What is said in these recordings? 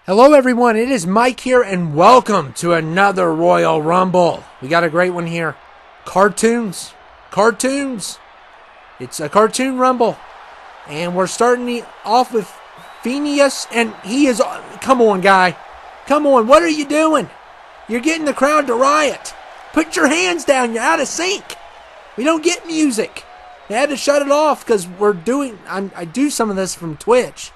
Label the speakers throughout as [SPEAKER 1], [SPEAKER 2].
[SPEAKER 1] Hello everyone, it is Mike here and welcome to another Royal Rumble. We got a great one here. Cartoons. It's a cartoon rumble. And we're starting off with Phineas, and he is... Come on, guy. Come on, what are you doing? You're getting the crowd to riot. Put your hands down, you're out of sync. We don't get music. They had to shut it off because we're doing... I do some of this from Twitch.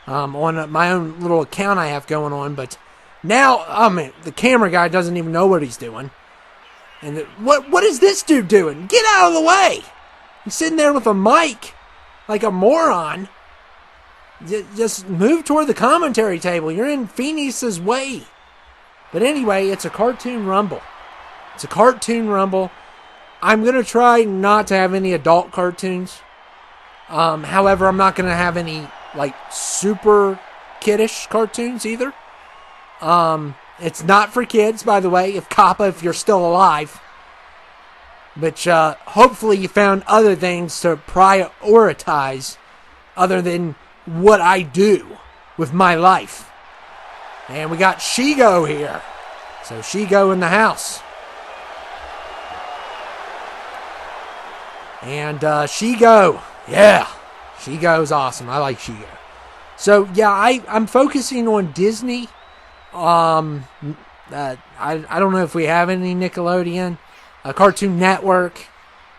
[SPEAKER 1] On my own little account I have going on, but now, the camera guy doesn't even know what he's doing. And what is this dude doing? Get out of the way! He's sitting there with a mic, like a moron. Just move toward the commentary table. You're in Phineas's way. But anyway, it's a cartoon rumble. I'm going to try not to have any adult cartoons. However, I'm not going to have any super kiddish cartoons either. It's not for kids, by the way, if you're still alive. But hopefully you found other things to prioritize other than what I do with my life. And we got Shigo here. So Shigo in the house. And Shigo, yeah. Shigo's awesome. I like Shigo. So, yeah, I'm focusing on Disney. I don't know if we have any Nickelodeon, Cartoon Network,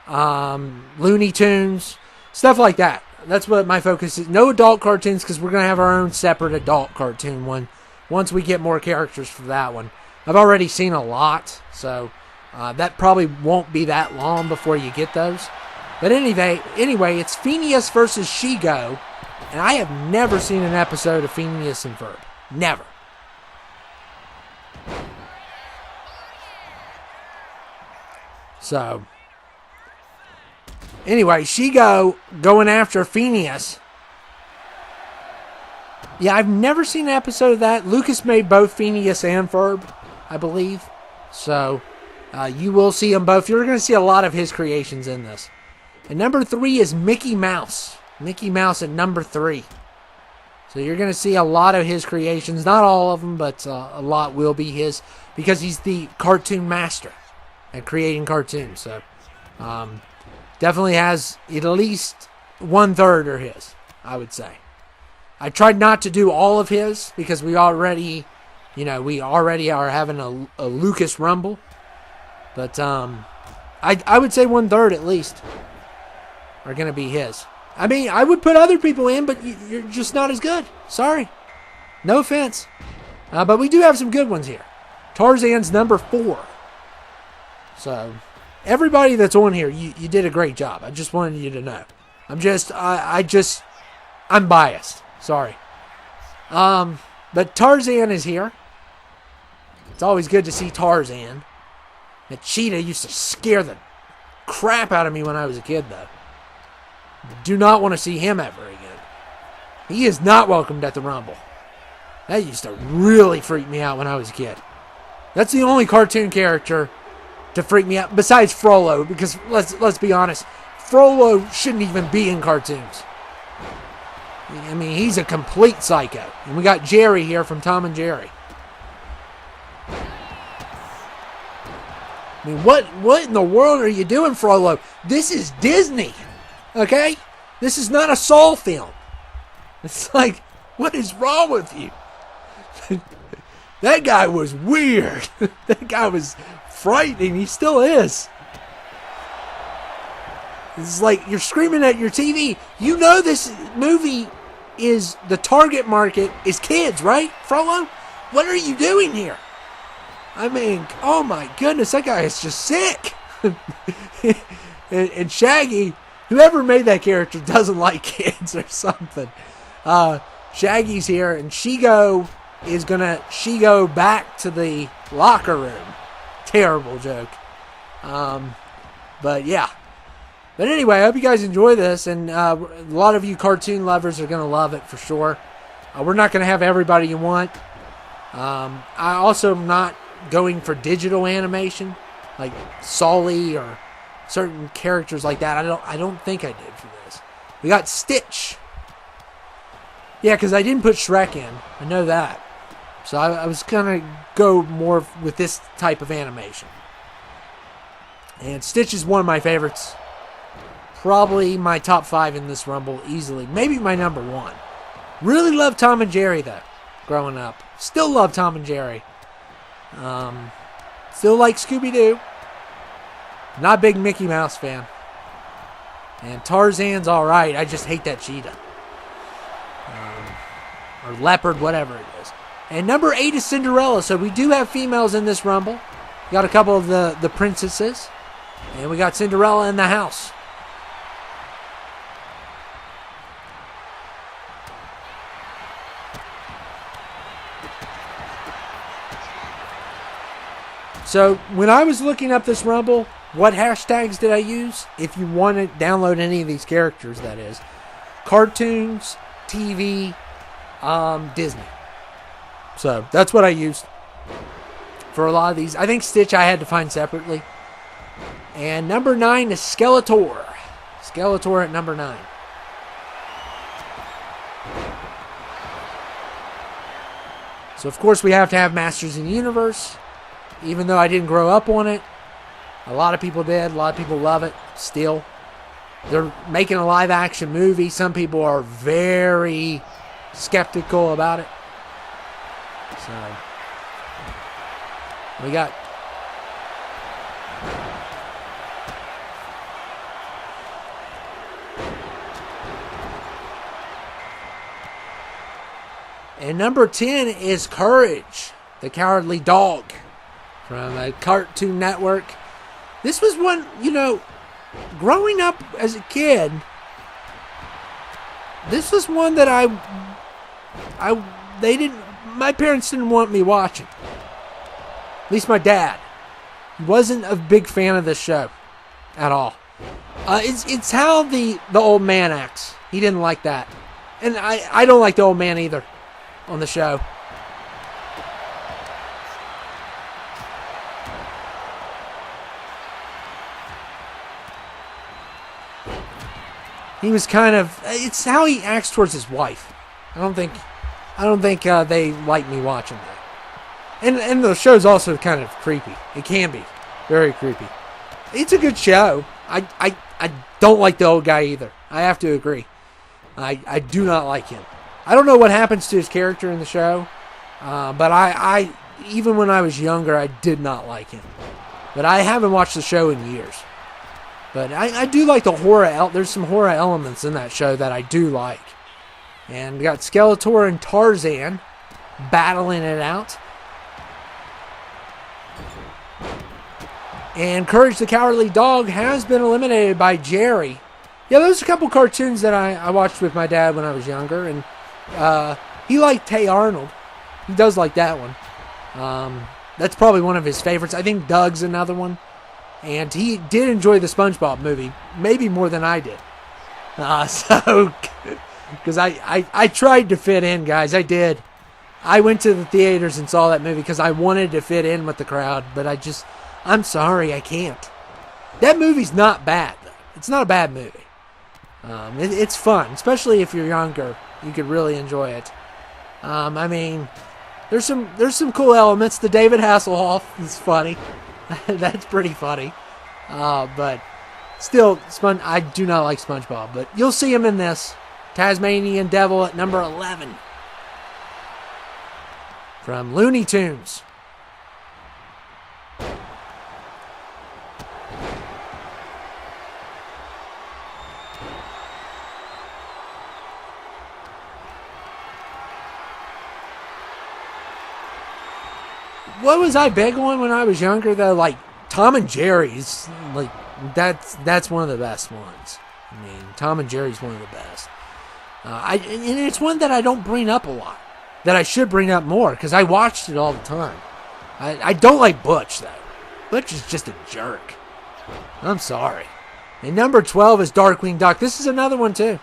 [SPEAKER 1] Looney Tunes, stuff like that. That's what my focus is. No adult cartoons because we're going to have our own separate adult cartoon one once we get more characters for that one. I've already seen a lot, so that probably won't be that long before you get those. But anyway, it's Phineas versus Shigo, and I have never seen an episode of Phineas and Ferb. Never. So, anyway, Shigo going after Phineas. Yeah, I've never seen an episode of that. Lucas made both Phineas and Ferb, I believe. So, you will see them both. You're going to see a lot of his creations in this. And number 3 is Mickey Mouse. Mickey Mouse at number 3. So you're going to see a lot of his creations. Not all of them, but a lot will be his. Because he's the cartoon master at creating cartoons. So definitely has at least 1/3 are his, I would say. I tried not to do all of his because we already are having a Lucas Rumble. But I would say 1/3 at least are going to be his. I mean, I would put other people in, but you're just not as good. Sorry. No offense. But we do have some good ones here. Tarzan's number 4. So, everybody that's on here, you did a great job. I just wanted you to know. I'm biased. Sorry. But Tarzan is here. It's always good to see Tarzan. That cheetah used to scare the crap out of me when I was a kid, though. Do not want to see him ever again. He is not welcomed at the Rumble. That used to really freak me out when I was a kid. That's the only cartoon character to freak me out, besides Frollo, because let's be honest, Frollo shouldn't even be in cartoons. I mean, he's a complete psycho. And we got Jerry here from Tom and Jerry. I mean, what in the world are you doing, Frollo? This is Disney. Okay? This is not a Saw film. It's like, what is wrong with you? That guy was weird. That guy was frightening. He still is. It's like you're screaming at your TV. You know this movie is, the target market is kids, right, Frollo? What are you doing here? I mean, oh my goodness, that guy is just sick. and Shaggy... Whoever made that character doesn't like kids or something. Shaggy's here, and Shigo is going to Shigo back to the locker room. Terrible joke. But, yeah. But anyway, I hope you guys enjoy this, and a lot of you cartoon lovers are going to love it for sure. We're not going to have everybody you want. I also am not going for digital animation, like Sully or certain characters like that. I don't think I did for this. We got Stitch. Yeah, because I didn't put Shrek in. I know that. So I was going to go more with this type of animation. And Stitch is one of my favorites. Probably my top 5 in this Rumble easily. Maybe my number 1. Really loved Tom and Jerry, though, growing up. Still love Tom and Jerry. Still like Scooby-Doo. Not a big Mickey Mouse fan. And Tarzan's alright. I just hate that cheetah. Or leopard, whatever it is. And number 8 is Cinderella. So we do have females in this Rumble. We got a couple of the princesses. And we got Cinderella in the house. So when I was looking up this Rumble, what hashtags did I use? If you want to download any of these characters, that is. Cartoons, TV, Disney. So that's what I used for a lot of these. I think Stitch I had to find separately. And number 9 is Skeletor. Skeletor at number 9. So of course we have to have Masters in the Universe. Even though I didn't grow up on it, a lot of people did. A lot of people love it still. They're making a live action movie. Some people are very skeptical about it. So we got and number 10 is Courage, the Cowardly Dog. From a Cartoon Network. This was one, growing up as a kid, this was one that my parents didn't want me watching. At least my dad. He wasn't a big fan of this show at all. It's how the old man acts. He didn't like that. And I don't like the old man either on the show. He was it's how he acts towards his wife. I don't think they like me watching that. And the show's also kind of creepy. It can be very creepy. It's a good show. I don't like the old guy either. I have to agree. I do not like him. I don't know what happens to his character in the show, but I even when I was younger, I did not like him. But I haven't watched the show in years. But I do like the horror. There's some horror elements in that show that I do like. And we got Skeletor and Tarzan battling it out. And Courage the Cowardly Dog has been eliminated by Jerry. Yeah, there's a couple cartoons that I watched with my dad when I was younger. And he liked Hey Arnold. He does like that one. That's probably one of his favorites. I think Doug's another one. And he did enjoy the SpongeBob movie, maybe more than I did. Because I tried to fit in, guys. I did. I went to the theaters and saw that movie because I wanted to fit in with the crowd, but I'm sorry, I can't. That movie's not bad, though. It's not a bad movie. It's fun, especially if you're younger. You could really enjoy it. I mean, there's some cool elements. The David Hasselhoff is funny. That's pretty funny. But still, I do not like SpongeBob. But you'll see him in this. Tasmanian Devil at number 11. From Looney Tunes. What was I big on when I was younger, though? Like, Tom and Jerry's, like, that's one of the best ones. I mean, Tom and Jerry's one of the best. And it's one that I don't bring up a lot. That I should bring up more, because I watched it all the time. I don't like Butch, though. Butch is just a jerk. I'm sorry. And number 12 is Darkwing Duck. This is another one, too.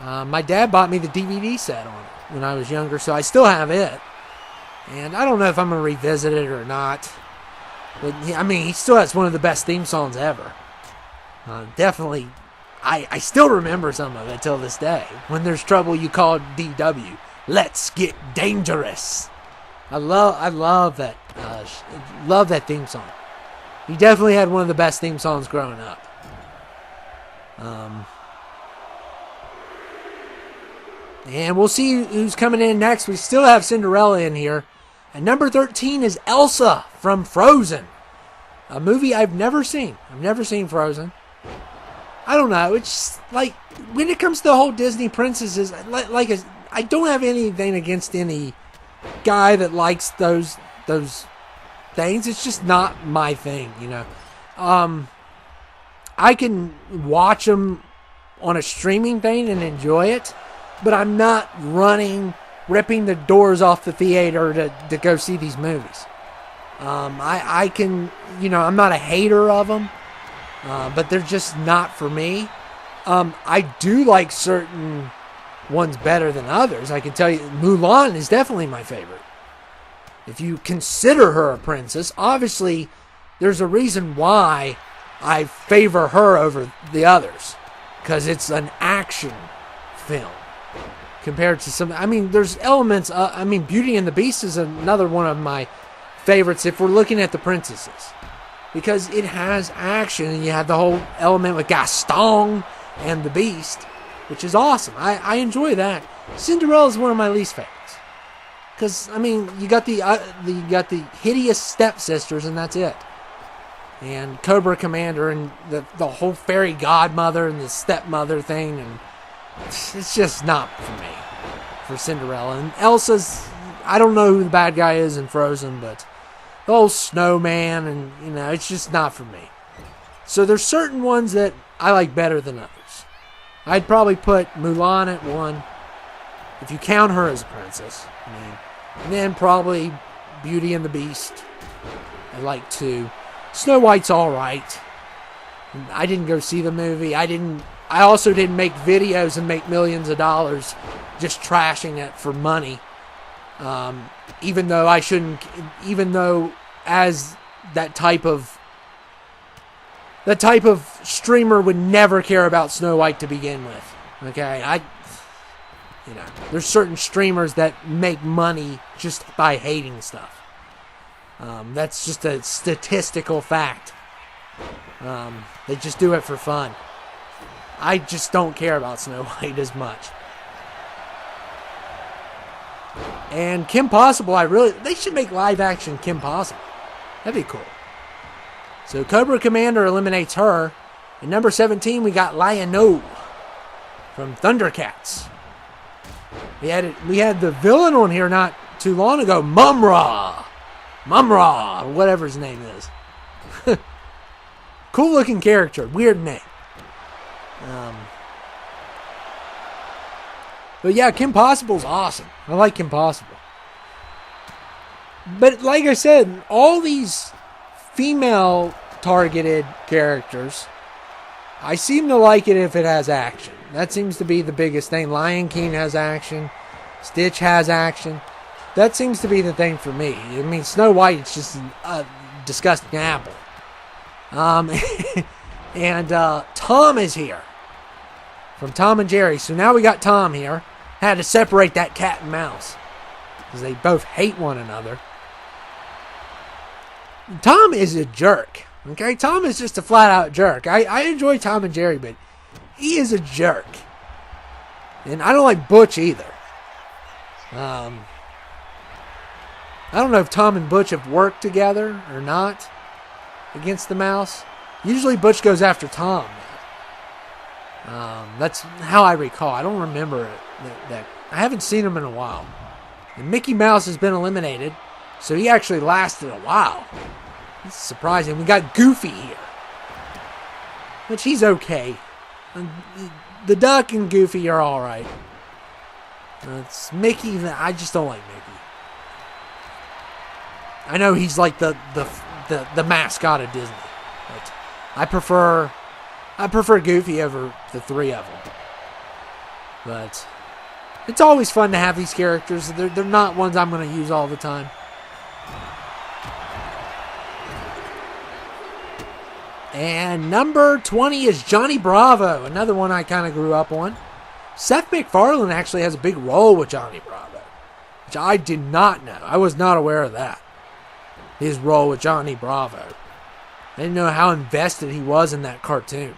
[SPEAKER 1] My dad bought me the DVD set on it when I was younger, so I still have it. And I don't know if I'm going to revisit it or not. But, I mean, he still has one of the best theme songs ever. Definitely, I still remember some of it till this day. When there's trouble, you call DW. Let's get dangerous. I love that. Love that theme song. He definitely had one of the best theme songs growing up. And we'll see who's coming in next. We still have Cinderella in here. And number 13 is Elsa from Frozen. A movie I've never seen. I've never seen Frozen. I don't know. It's like, when it comes to the whole Disney princesses, I don't have anything against any guy that likes those things. It's just not my thing, you know. I can watch them on a streaming thing and enjoy it, but I'm not ripping the doors off the theater to go see these movies. I can, you know, I'm not a hater of them, but they're just not for me. I do like certain ones better than others. I can tell you, Mulan is definitely my favorite. If you consider her a princess, obviously there's a reason why I favor her over the others, because it's an action film compared to some. I mean, there's elements. Beauty and the Beast is another one of my favorites if we're looking at the princesses, because it has action and you have the whole element with Gaston and the Beast, which is awesome. I enjoy that. Cinderella is one of my least favorites. Because, I mean, you got the hideous stepsisters, and that's it. And Cobra Commander, and the whole fairy godmother, and the stepmother thing, and it's just not for me, for Cinderella. And Elsa's, I don't know who the bad guy is in Frozen, but the whole snowman, and, you know, it's just not for me. So there's certain ones that I like better than others. I'd probably put Mulan at 1, if you count her as a princess. I mean, and then probably Beauty and the Beast. I like 2. Snow White's all right. I didn't go see the movie. I also didn't make videos and make millions of dollars just trashing it for money. Even though I shouldn't. Even though as that type of streamer would never care about Snow White to begin with. Okay, you know, there's certain streamers that make money just by hating stuff. That's just a statistical fact. They just do it for fun. I just don't care about Snow White as much. And Kim Possible, they should make live action Kim Possible. That'd be cool. So Cobra Commander eliminates her. And number 17, we got Lion-O from Thundercats. We had the villain on here not too long ago, Mumra, or whatever his name is. Cool looking character, weird name. But yeah, Kim Possible's awesome. I like Kim Possible. But like I said, all these female targeted characters, I seem to like it if it has action. That seems to be the biggest thing. Lion King has action. Stitch has action. That seems to be the thing for me. I mean, Snow White's just a disgusting apple. And Tom is here from Tom and Jerry. So now we got Tom here. Had to separate that cat and mouse because they both hate one another. Tom is a jerk. Okay, Tom is just a flat-out jerk. I enjoy Tom and Jerry, but he is a jerk. And I don't like Butch either. I don't know if Tom and Butch have worked together or not against the mouse. Usually Butch goes after Tom. That's how I recall. I don't remember that. I haven't seen him in a while. And Mickey Mouse has been eliminated, so he actually lasted a while. It's surprising. We got Goofy here, which he's okay. The Duck and Goofy are all right. It's Mickey. I just don't like Mickey. I know he's like the mascot of Disney, but I prefer Goofy over the 3 of them. But it's always fun to have these characters. They're not ones I'm going to use all the time. And number 20 is Johnny Bravo, another one I kind of grew up on. Seth MacFarlane actually has a big role with Johnny Bravo. which I did not know. I was not aware of that. His role with Johnny Bravo. I didn't know how invested he was in that cartoon.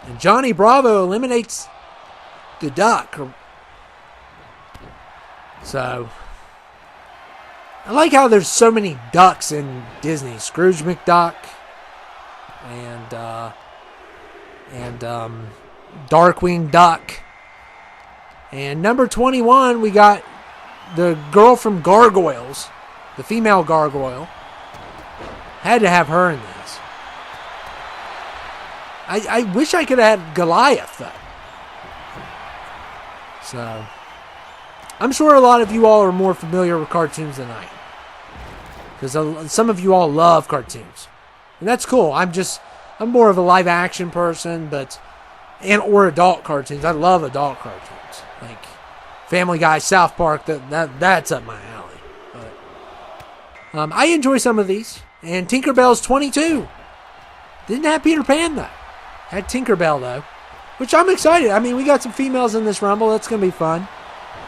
[SPEAKER 1] And Johnny Bravo eliminates the Duck. So, I like how there's so many ducks in Disney. Scrooge McDuck and Darkwing Duck. And number 21, we got the girl from Gargoyles, the female gargoyle. Had to have her in this. I wish I could have had Goliath, though. So, I'm sure a lot of you all are more familiar with cartoons than I am. Because some of you all love cartoons. And that's cool. I'm more of a live action person, or adult cartoons. I love adult cartoons. Like Family Guy, South Park, that's up my alley. But I enjoy some of these. And Tinkerbell's 22. Didn't have Peter Pan, though. Had Tinkerbell, though. Which I'm excited. I mean, we got some females in this Rumble. That's going to be fun.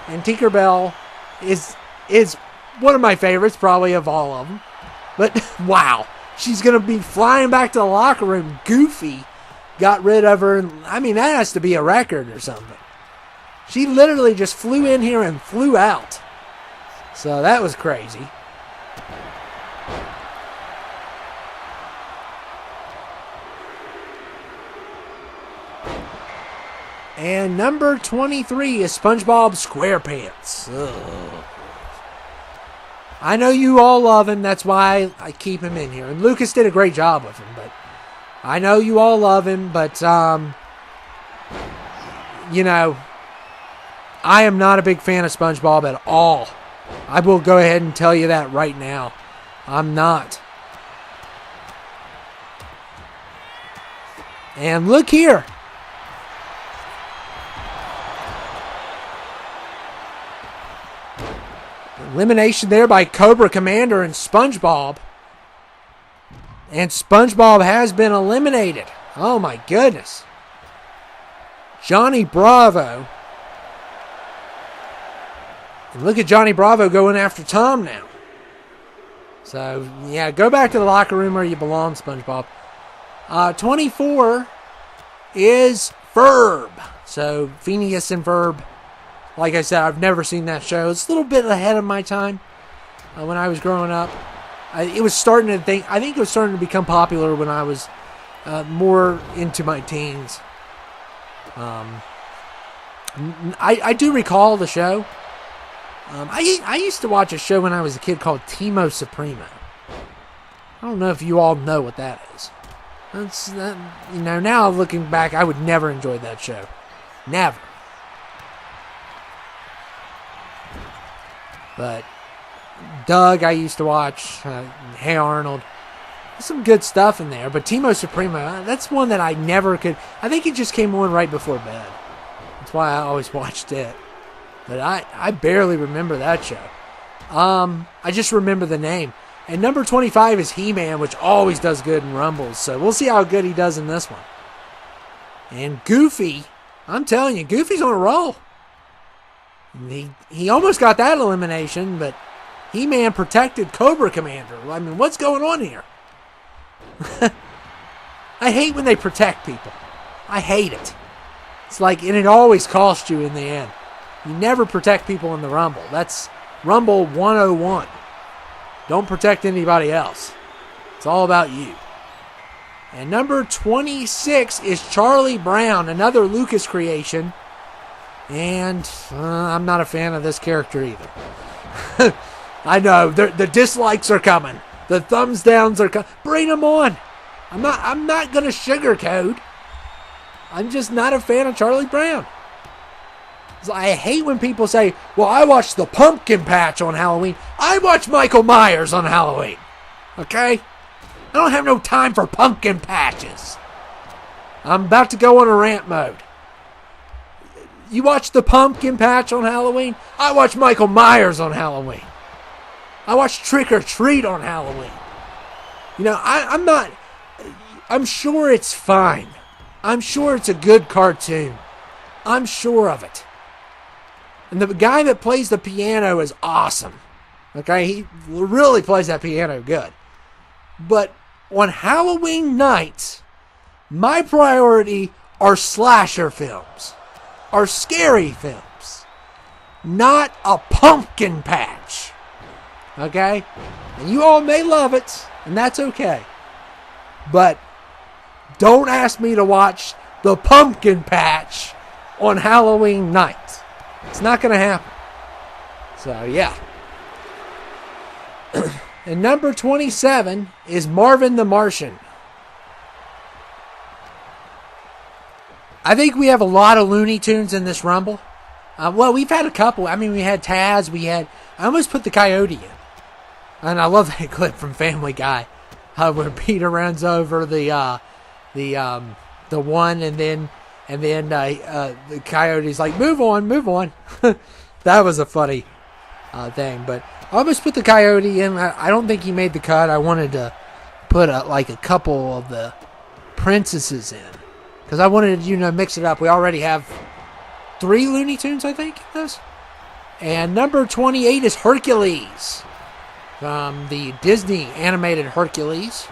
[SPEAKER 1] And Tinkerbell is one of my favorites, probably, of all of them. But, wow. She's going to be flying back to the locker room. Goofy got rid of her. I mean, that has to be a record or something. She literally just flew in here and flew out. So, that was crazy. And number 23 is SpongeBob SquarePants. Ugh. I know you all love him. That's why I keep him in here. And Lucas did a great job with him. But I know you all love him. But, I am not a big fan of SpongeBob at all. I will go ahead and tell you that right now. I'm not. And look here. Elimination there by Cobra Commander and SpongeBob. And SpongeBob has been eliminated. Oh my goodness. Johnny Bravo. And look at Johnny Bravo going after Tom now. So, yeah, go back to the locker room where you belong, SpongeBob. 24 is Ferb. So, Phineas and Ferb. Like I said, I've never seen that show. It's a little bit ahead of my time when I was growing up. I think it was starting to become popular when I was more into my teens. I do recall the show. I used to watch a show when I was a kid called Timo Supremo. I don't know if you all know what that is. Now looking back, I would never enjoy that show. Never. But Doug, I used to watch. Hey Arnold. There's some good stuff in there. But Timo Supremo, that's one that I never could. I think it just came on right before bed. That's why I always watched it. But I barely remember that show. I just remember the name. And number 25 is He-Man, which always does good in Rumbles. So we'll see how good he does in this one. And Goofy, I'm telling you, Goofy's on a roll. He almost got that elimination, but He-Man protected Cobra Commander. I mean, what's going on here? I hate when they protect people. I hate it. It's like, and it always costs you in the end. You never protect people in the Rumble. That's Rumble 101. Don't protect anybody else. It's all about you. And number 26 is Charlie Brown, another Lucas creation. And I'm not a fan of this character either. I know, the dislikes are coming. The thumbs downs are coming. Bring them on. I'm not going to sugarcoat. I'm just not a fan of Charlie Brown. I hate when people say, well, I watched the pumpkin patch on Halloween. I watched Michael Myers on Halloween. Okay? I don't have no time for pumpkin patches. I'm about to go on a rant mode. You watch the pumpkin patch on Halloween? I watch Michael Myers on Halloween. I watch Trick or Treat on Halloween. I'm sure it's fine. I'm sure it's a good cartoon. I'm sure of it. And the guy that plays the piano is awesome. Okay, he really plays that piano good. But on Halloween nights, my priority are slasher films, are scary films, not a pumpkin patch. Okay? And you all may love it, and that's okay. But don't ask me to watch the pumpkin patch on Halloween night. It's not going to happen. So, yeah. And number 27 is Marvin the Martian. I think we have a lot of Looney Tunes in this Rumble. Well, we've had a couple. I mean, we had Taz. I almost put the Coyote in. And I love that clip from Family Guy, where Peter runs over the one, and then the Coyote's like, move on. That was a funny thing. But I almost put the Coyote in. I don't think he made the cut. I wanted to put a couple of the princesses in, because I wanted to mix it up. We already have 3 Looney Tunes, I think, in this. And number 28 is Hercules. The Disney animated Hercules,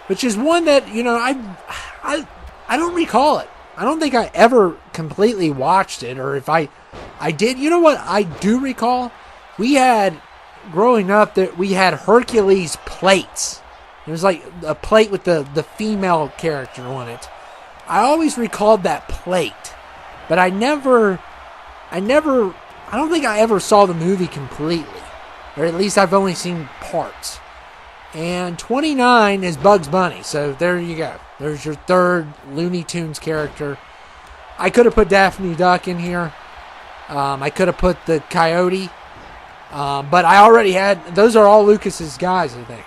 [SPEAKER 1] which is one that I don't recall it. I don't think I ever completely watched it, or if I did. You know what I do recall? We had, growing up, that we had Hercules plates. It was like a plate with the female character on it. I always recalled that plate, but I don't think I ever saw the movie completely. Or at least I've only seen parts. And 29 is Bugs Bunny. So there you go. There's your third Looney Tunes character. I could have put Daffy Duck in here. I could have put the Coyote. But I already had... Those are all Lucas's guys, I think.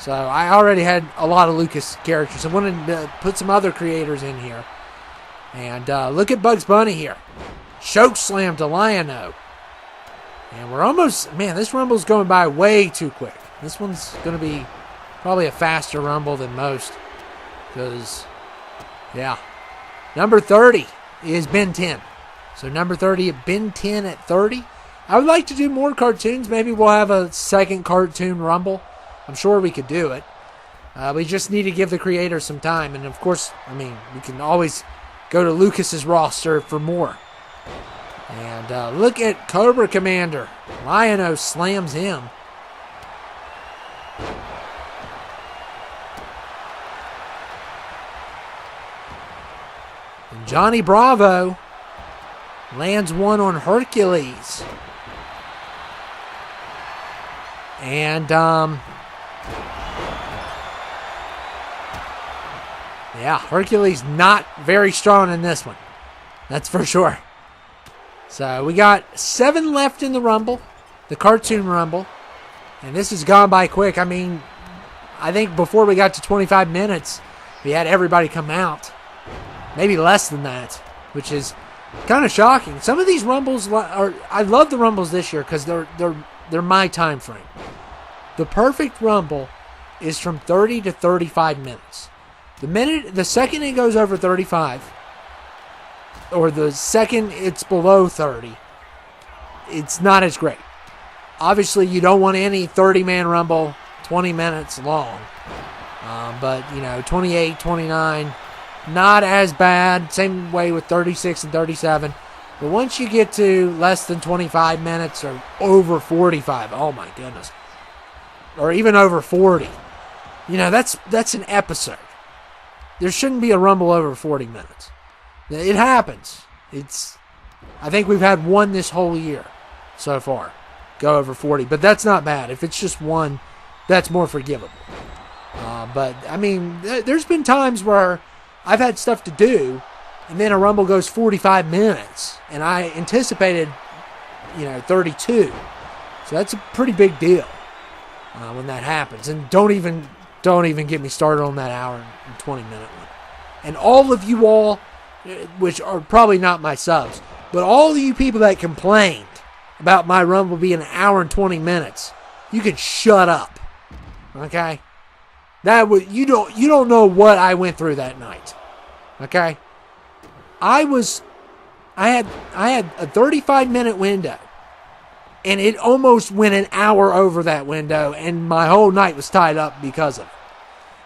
[SPEAKER 1] So I already had a lot of Lucas characters. I wanted to put some other creators in here. And look at Bugs Bunny here. Choke slam to Lion-O. And we're almost... Man, this Rumble's going by way too quick. This one's going to be probably a faster Rumble than most. Because, yeah. Number 30 is Ben 10. So number 30, Ben 10 at 30. I would like to do more cartoons. Maybe we'll have a second cartoon Rumble. I'm sure we could do it. We just need to give the creators some time. And, of course, we can always go to Lucas's roster for more. And look at Cobra Commander. Lion-O slams him. And Johnny Bravo lands one on Hercules. And, yeah, Hercules not very strong in this one. That's for sure. So we got 7 left in the Rumble, the cartoon Rumble, and this has gone by quick. I think before we got to 25 minutes, we had everybody come out. Maybe less than that, which is kind of shocking. Some of these Rumbles I love the Rumbles this year because they're my time frame. The perfect Rumble is from 30 to 35 minutes. The second it goes over 35, or the second it's below 30, it's not as great. Obviously, you don't want any 30-man Rumble 20 minutes long. But, 28, 29, not as bad. Same way with 36 and 37. But once you get to less than 25 minutes or over 45, oh my goodness. Or even over 40. That's an episode. There shouldn't be a Rumble over 40 minutes. It happens. I think we've had one this whole year so far go over 40, but that's not bad. If it's just one, that's more forgivable. But there's been times where I've had stuff to do, and then a Rumble goes 45 minutes, and I anticipated, 32. So that's a pretty big deal when that happens. And don't even get me started on that hour and 20-minute one. And all of you all, which are probably not my subs, but all of you people that complained about my Rumble being an hour and 20 minutes, you can shut up. Okay? You don't know what I went through that night. Okay? I was I had a 35-minute window, and it almost went an hour over that window, and my whole night was tied up because of it.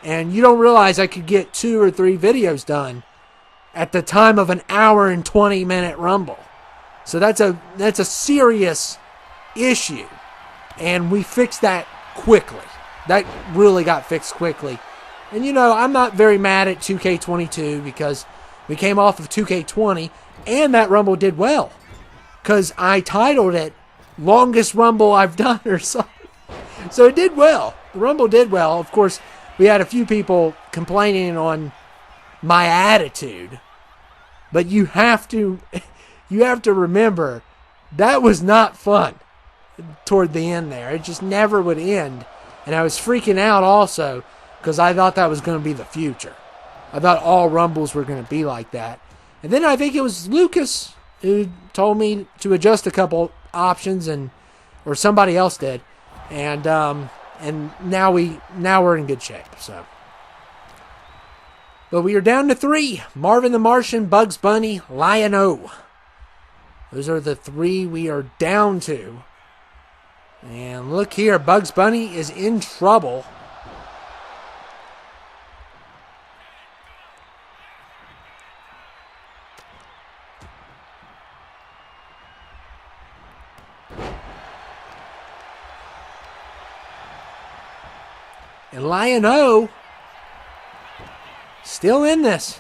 [SPEAKER 1] And you don't realize I could get 2 or 3 videos done at the time of an hour and 20-minute Rumble. So that's a serious issue, and we fixed that quickly. That really got fixed quickly. And I'm not very mad at 2K22 because we came off of 2K20, and that Rumble did well. Because I titled it Longest Rumble I've Done or something. So it did well. The Rumble did well. Of course, we had a few people complaining on my attitude. But you have to remember, that was not fun toward the end there. It just never would end. And I was freaking out also because I thought that was going to be the future. I thought all Rumbles were going to be like that. And then I think it was Lucas who told me to adjust a couple options, or somebody else did. And now we're in good shape. So, but we are down to 3. Marvin the Martian, Bugs Bunny, Lion-O. Those are the 3 we are down to. And look here, Bugs Bunny is in trouble. And Lion-O still in this.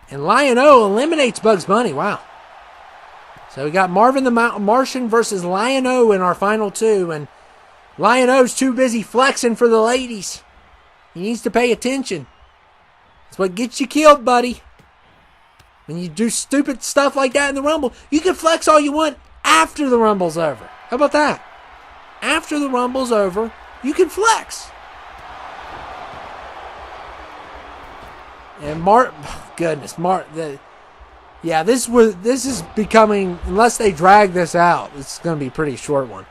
[SPEAKER 1] And Lion-O eliminates Bugs Bunny. Wow. So we got Marvin the Martian versus Lion-O in our final 2. And Lion-O's too busy flexing for the ladies. He needs to pay attention. That's what gets you killed, buddy. When you do stupid stuff like that in the Rumble, you can flex all you want after the Rumble's over. How about that? After the Rumble's over, you can flex. And this is becoming, unless they drag this out, it's going to be a pretty short one.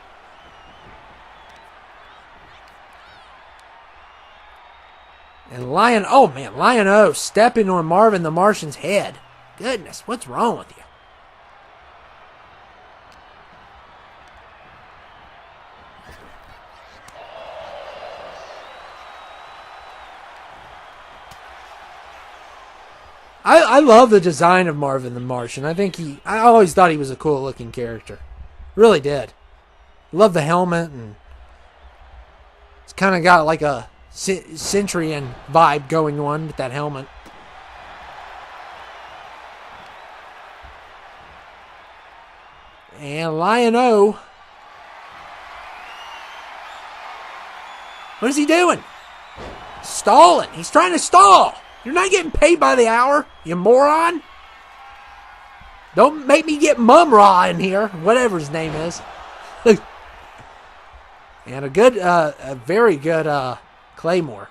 [SPEAKER 1] And Lion-O stepping on Marvin the Martian's head. Goodness, what's wrong with you? I love the design of Marvin the Martian. I always thought he was a cool looking character. Really did. Love the helmet, and it's kind of got like a Centurion vibe going on with that helmet. And Lion-O. What is he doing? Stalling. He's trying to stall. You're not getting paid by the hour, you moron. Don't make me get Mum-Ra in here, whatever his name is. And a very good Claymore.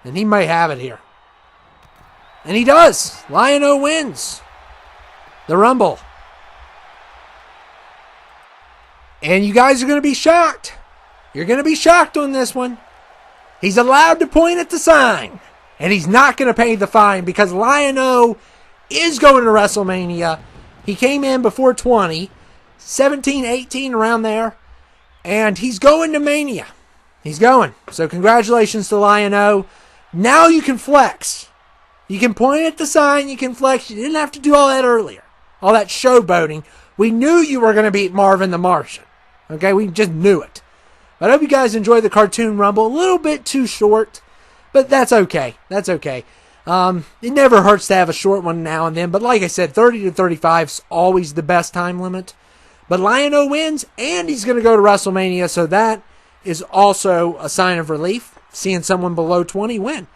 [SPEAKER 1] And he may have it here. And he does. Lion-O wins the Rumble. And you guys are going to be shocked. You're going to be shocked on this one. He's allowed to point at the sign. And he's not going to pay the fine because Lion-O is going to WrestleMania. He came in before 20, 17, 18, around there. And he's going to Mania. He's going. So congratulations to Lion-O. Now you can flex. You can point at the sign. You can flex. You didn't have to do all that earlier. All that showboating. We knew you were going to beat Marvin the Martian. Okay, we just knew it. But I hope you guys enjoyed the cartoon Rumble. A little bit too short. But that's okay. That's okay. It never hurts to have a short one now and then. But like I said, 30 to 35 is always the best time limit. But Lion-O wins, and he's going to go to WrestleMania. So that is also a sign of relief, seeing someone below 20 win.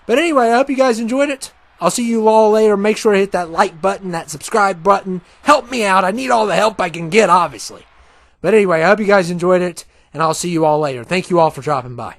[SPEAKER 1] But anyway, I hope you guys enjoyed it. I'll see you all later. Make sure to hit that like button, that subscribe button. Help me out. I need all the help I can get, obviously. But anyway, I hope you guys enjoyed it, and I'll see you all later. Thank you all for dropping by.